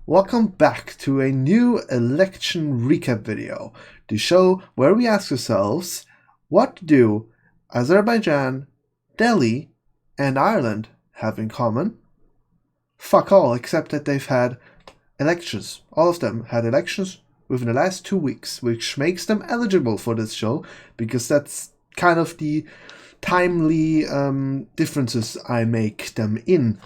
Welcome back to a new election recap video, the show where we ask ourselves, what do Azerbaijan, Delhi, and Ireland have in common? Fuck all, except that they've had elections. All of them had elections within the last 2 weeks, which makes them eligible for this show, because that's kind of the timely differences I make them in.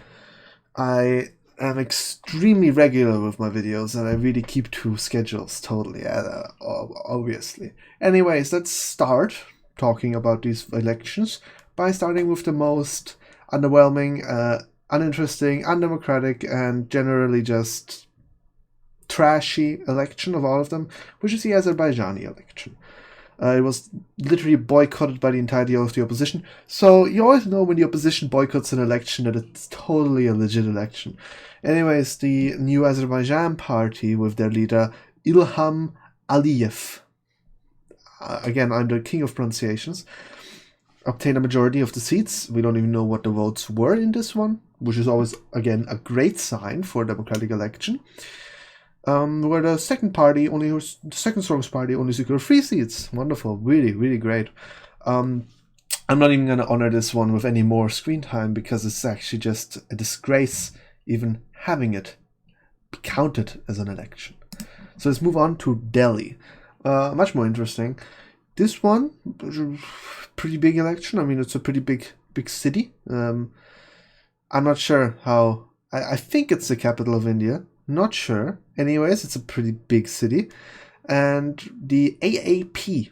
I am extremely regular with my videos, and I really keep to schedules totally, obviously. Anyways, let's start talking about these elections by starting with the most underwhelming, uninteresting, undemocratic, and generally just trashy election of all of them, which is the Azerbaijani election. It was literally boycotted by the entirety of the opposition. So you always know when the opposition boycotts an election that it's totally a legit election. Anyways, the new Azerbaijan party with their leader Ilham Aliyev, again, I'm the king of pronunciations, obtained a majority of the seats. We don't even know what the votes were in this one, which is always, again, a great sign for a democratic election. Where the second strongest party only secured 3 seats. Wonderful, really, really great. I'm not even going to honor this one with any more screen time because it's actually just a disgrace even having it be counted as an election. So let's move on to Delhi. Much more interesting. This one, pretty big election. I mean, it's a pretty big city. I'm not sure how. I think it's the capital of India. Not sure. Anyways, it's a pretty big city. And the AAP,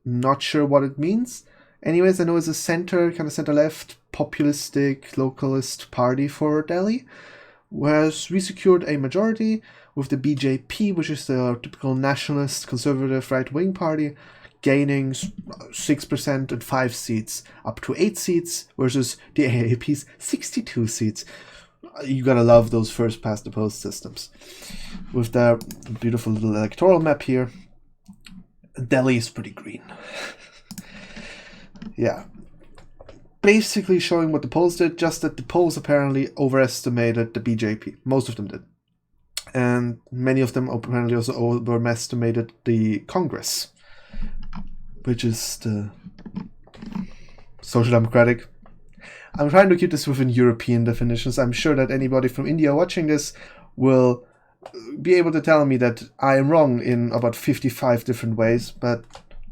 not sure what it means. Anyways, I know it's a kind of center-left, populistic, localist party for Delhi, whereas we secured a majority with the BJP, which is the typical nationalist, conservative, right-wing party, gaining 6% and 5 seats, up to 8 seats, versus the AAP's 62 seats. You gotta love those first past the post systems. With the beautiful little electoral map here, Delhi is pretty green. Yeah. Basically showing what the polls did, just that the polls apparently overestimated the BJP. Most of them did. And many of them apparently also overestimated the Congress, which is the Social Democratic. I'm trying to keep this within European definitions. I'm sure that anybody from India watching this will be able to tell me that I am wrong in about 55 different ways, but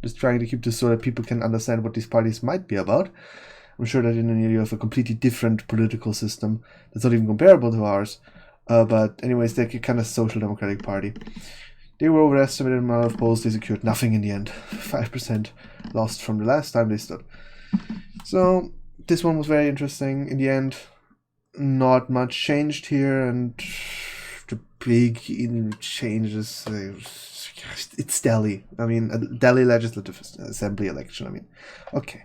just trying to keep this so that people can understand what these parties might be about. I'm sure that in India you have a completely different political system that's not even comparable to ours. But anyways, they're kind of social democratic party. They were overestimated in the amount of polls. They secured nothing in the end. 5% lost from the last time they stood. So this one was very interesting. In the end, not much changed here, and the big changes. It's Delhi. I mean, a Delhi Legislative Assembly election. I mean, okay.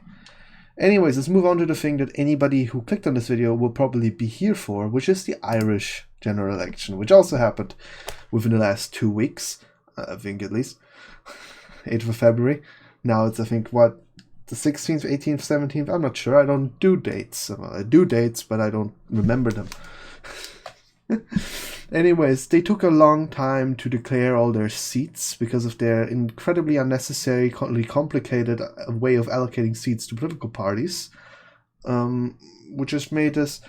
Anyways, let's move on to the thing that anybody who clicked on this video will probably be here for, which is the Irish general election, which also happened within the last 2 weeks, I think at least. 8th of February. Now it's, I think, what, the 16th, 18th, 17th? I'm not sure. I don't do dates. I do dates, but I don't remember them. Anyways, they took a long time to declare all their seats because of their incredibly unnecessary, complicated way of allocating seats to political parties, which has made this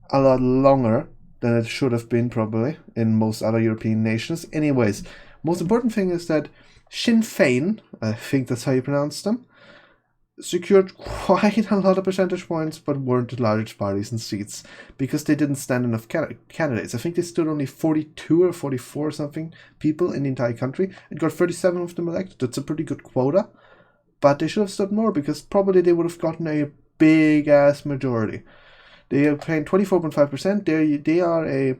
a lot longer than it should have been probably in most other European nations. Anyways, most important thing is that Sinn Féin, I think that's how you pronounce them, secured quite a lot of percentage points, but weren't the largest parties in seats because they didn't stand enough candidates. I think they stood only 42 or 44 or something people in the entire country and got 37 of them elected. That's a pretty good quota, but they should have stood more because probably they would have gotten a big ass majority. They obtained 24.5%. They are a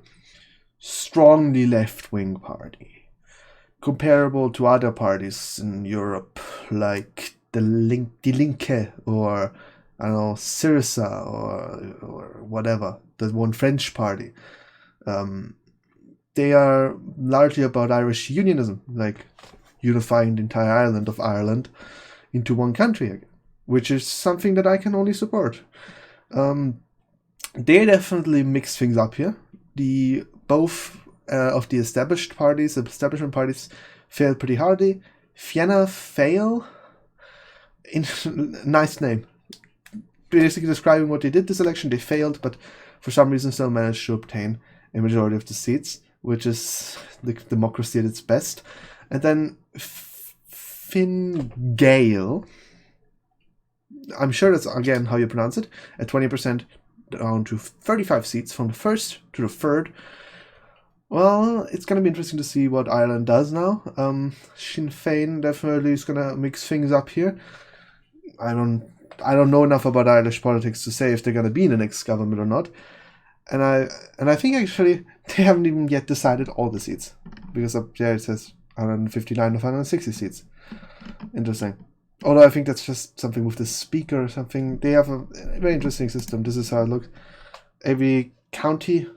strongly left-wing party, comparable to other parties in Europe like Die Linke, or I don't know, Syriza, or whatever, the one French party. They are largely about Irish unionism, like unifying the entire island of Ireland into one country again, which is something that I can only support. They definitely mix things up here. Both of the establishment parties failed pretty hardly. Fianna Fáil, nice name. Basically describing what they did this election, they failed, but for some reason still managed to obtain a majority of the seats, which is the democracy at its best. And then Fine Gael, I'm sure that's again how you pronounce it, at 20%, down to 35 seats from the first to the third. Well, it's going to be interesting to see what Ireland does now. Sinn Féin definitely is going to mix things up here. I don't know enough about Irish politics to say if they're going to be in the next government or not. And I think actually they haven't even yet decided all the seats, because up there it says 159 of 160 seats. Interesting. Although I think that's just something with the speaker or something. They have a very interesting system. This is how it looks. Every county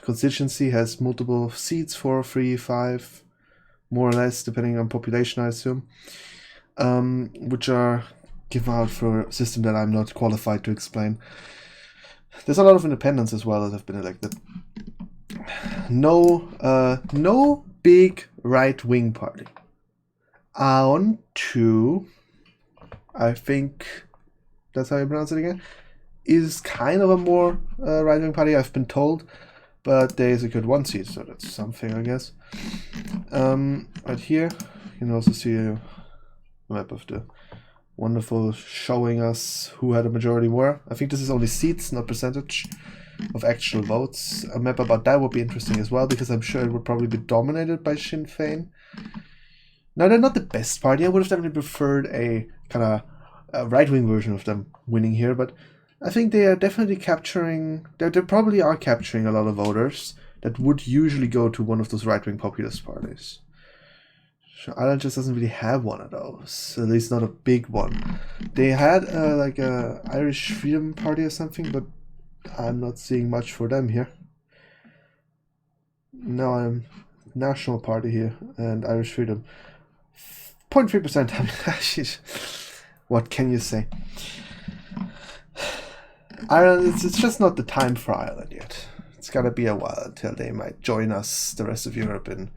constituency has multiple seats, 4, 3, 5, more or less, depending on population, I assume, which are given out for a system that I'm not qualified to explain. There's a lot of independents as well that have been elected. No big right-wing party. On to, I think that's how you pronounce it again, is kind of a more right-wing party, I've been told, but they secured 1 seat, so that's something, I guess. Right here, you can also see a map of the wonderful showing us who had a majority more. I think this is only seats, not percentage of actual votes. A map about that would be interesting as well, because I'm sure it would probably be dominated by Sinn Féin. Now, they're not the best party. I would have definitely preferred a kind of right-wing version of them winning here, but I think they are definitely capturing, they probably are capturing a lot of voters that would usually go to one of those right-wing populist parties. So Ireland just doesn't really have one of those, at least not a big one. They had like a Irish Freedom Party or something, but I'm not seeing much for them here. No, I'm National Party here and Irish Freedom. 0.3%. I mean, what can you say? Ireland, it's just not the time for Ireland yet. It's gotta be a while until they might join us, the rest of Europe, in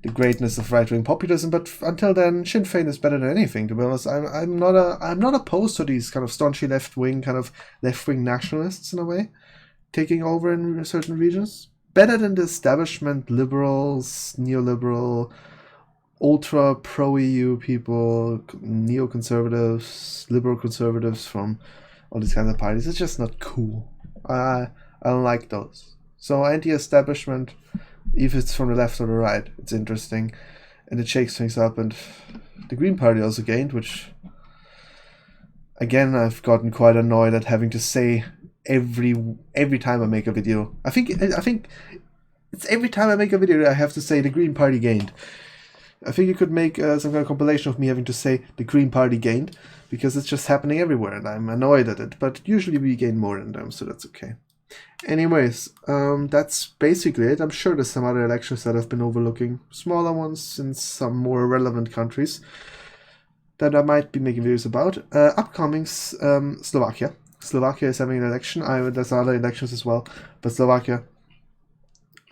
the greatness of right-wing populism. But until then, Sinn Féin is better than anything. To be honest, I'm not opposed to these kind of staunchy left-wing nationalists in a way taking over in certain regions. Better than the establishment liberals, neoliberal, ultra pro-EU people, neoconservatives, liberal conservatives from all these kinds of parties. It's just not cool. I don't like those. So anti-establishment, if it's from the left or the right, it's interesting, and it shakes things up. And the Green Party also gained, which again I've gotten quite annoyed at having to say every time I make a video. I think it's every time I make a video I have to say the Green Party gained. I think you could make some kind of compilation of me having to say the Green Party gained, because it's just happening everywhere and I'm annoyed at it. But usually we gain more than them, so that's okay. Anyways, that's basically it. I'm sure there's some other elections that I've been overlooking, smaller ones in some more relevant countries that I might be making videos about. Upcoming, Slovakia. Slovakia is having an election. There's other elections as well, but Slovakia.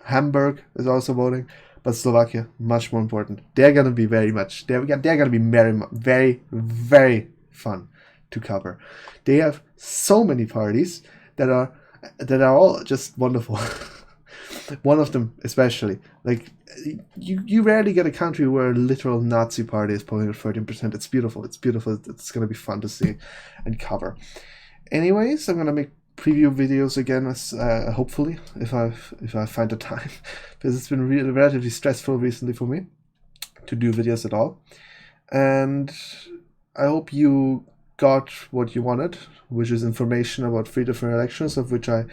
Hamburg is also voting, but Slovakia, much more important. They're gonna be they're gonna be very, very fun to cover. They have so many parties that are all just wonderful. One of them especially, like, you rarely get a country where a literal Nazi party is polling at 13%. It's beautiful. It's gonna be fun to see and cover. Anyways, I'm gonna make preview videos again, as hopefully, if I find the time, because it's been really relatively stressful recently for me to do videos at all. And I hope you got what you wanted, which is information about 3 different elections, of which I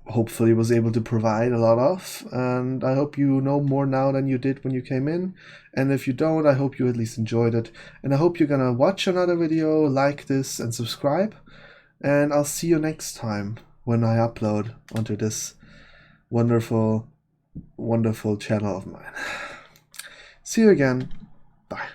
hopefully was able to provide a lot of. And I hope you know more now than you did when you came in. And if you don't, I hope you at least enjoyed it. And I hope you're gonna watch another video, like this, and subscribe. And I'll see you next time when I upload onto this wonderful, wonderful channel of mine. See you again. Bye.